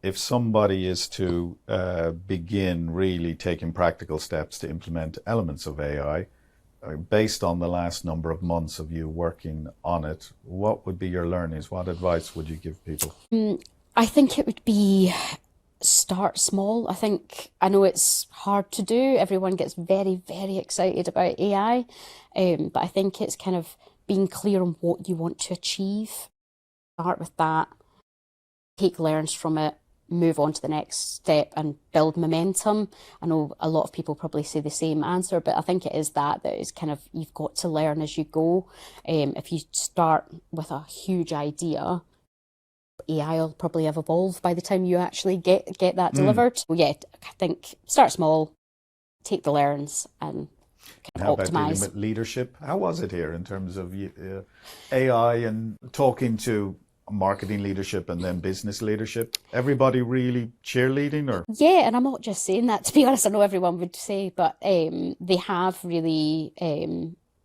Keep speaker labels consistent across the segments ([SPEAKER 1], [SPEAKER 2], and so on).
[SPEAKER 1] If somebody is to begin really taking practical steps to implement elements of AI, based on the last number of months of you working on it, what would be your learnings? What advice would you give people?
[SPEAKER 2] I think it would be start small. I know it's hard to do. Everyone gets very, very excited about AI, but I think it's kind of being clear on what you want to achieve. Start with that, take learns from it, move on to the next step and build momentum. I know a lot of people probably say the same answer, but I think it is that is kind of you've got to learn as you go. If you start with a huge idea, AI will probably have evolved by the time you actually get that
[SPEAKER 1] Mm.
[SPEAKER 2] delivered. So yeah, I think start small, take the learns, and kind
[SPEAKER 1] How
[SPEAKER 2] of
[SPEAKER 1] about dealing
[SPEAKER 2] optimize.
[SPEAKER 1] with leadership? How was it here in terms of AI and talking to marketing leadership and then business leadership? Everybody really cheerleading or?
[SPEAKER 2] Yeah, and I'm not just saying that to be honest. I know everyone would say, but they have really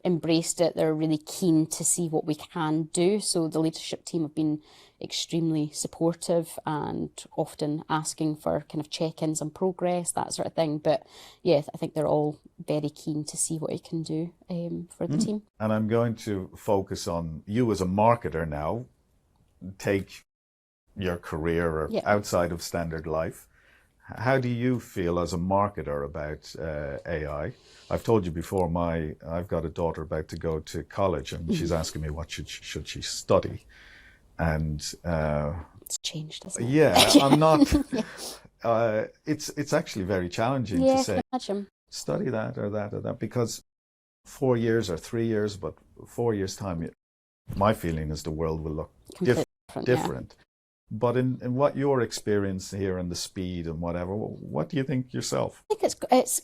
[SPEAKER 2] embraced it. They're really keen to see what we can do. So the leadership team have been extremely supportive and often asking for kind of check-ins on progress, that sort of thing. But yeah, I think they're all very keen to see what you can do for the team.
[SPEAKER 1] And I'm going to focus on you as a marketer now. Take your career or
[SPEAKER 2] Yeah.
[SPEAKER 1] outside of standard life. How do you feel as a marketer about AI? I've told you before, I've got a daughter about to go to college, and she's asking me what should she study, and
[SPEAKER 2] It's changed, hasn't it?
[SPEAKER 1] yeah, I'm not.
[SPEAKER 2] Yeah,
[SPEAKER 1] It's actually very challenging to
[SPEAKER 2] yeah, I can
[SPEAKER 1] say
[SPEAKER 2] imagine.
[SPEAKER 1] study that or that or that because 4 years or 3 years, but 4 years time, my feeling is the world will look
[SPEAKER 2] Completely different, yeah.
[SPEAKER 1] different. But in what your experience here and the speed and whatever, what do you think yourself?
[SPEAKER 2] I think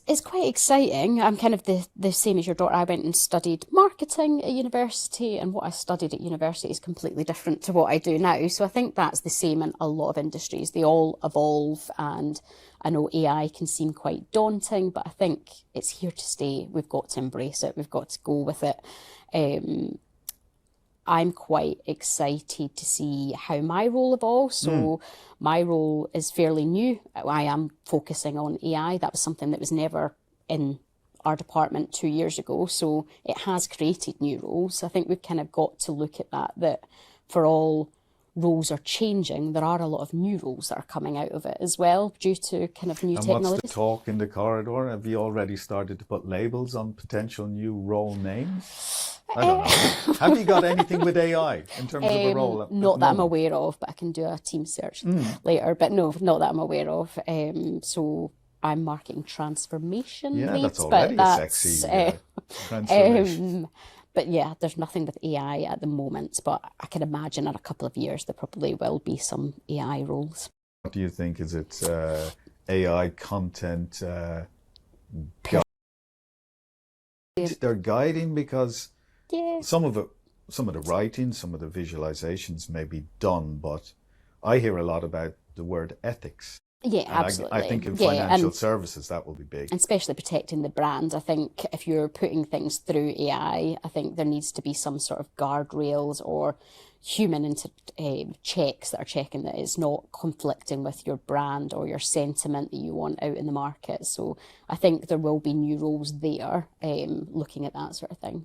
[SPEAKER 2] it's quite exciting. I'm kind of the same as your daughter. I went and studied marketing at university, and what I studied at university is completely different to what I do now. So I think that's the same in a lot of industries. They all evolve, and I know AI can seem quite daunting, but I think it's here to stay. We've got to embrace it. We've got to go with it. Um, I'm quite excited to see how my role evolves.
[SPEAKER 1] Mm.
[SPEAKER 2] So my role is fairly new. I am focusing on AI. That was something that was never in our department 2 years ago. So it has created new roles. I think we've kind of got to look at that for all roles are changing, there are a lot of new roles that are coming out of it as well due to kind of new
[SPEAKER 1] And what's the
[SPEAKER 2] technologies.
[SPEAKER 1] talk in the corridor? Have you already started to put labels on potential new role names? I don't know. Have you got anything with AI in terms of a role at the
[SPEAKER 2] Not that I'm
[SPEAKER 1] moment?
[SPEAKER 2] aware of, but I can do a team search later. But no, not that I'm aware of. So I'm marketing transformation
[SPEAKER 1] Yeah, that's
[SPEAKER 2] leads, but
[SPEAKER 1] already a sexy transformation.
[SPEAKER 2] um, but yeah, there's nothing with AI at the moment. But I can imagine in a couple of years there probably will be some AI roles.
[SPEAKER 1] What do you think? Is it AI content
[SPEAKER 2] Per-
[SPEAKER 1] they're guiding because
[SPEAKER 2] Yeah,
[SPEAKER 1] some of it, some of the writing, some of the visualizations may be done, but I hear a lot about the word ethics.
[SPEAKER 2] yeah,
[SPEAKER 1] And I
[SPEAKER 2] absolutely.
[SPEAKER 1] think in
[SPEAKER 2] Yeah,
[SPEAKER 1] financial services, that will be big.
[SPEAKER 2] and especially protecting the brand. I think if you're putting things through AI, I think there needs to be some sort of guardrails or human checks that are checking that it's not conflicting with your brand or your sentiment that you want out in the market. So I think there will be new roles there looking at that sort of thing.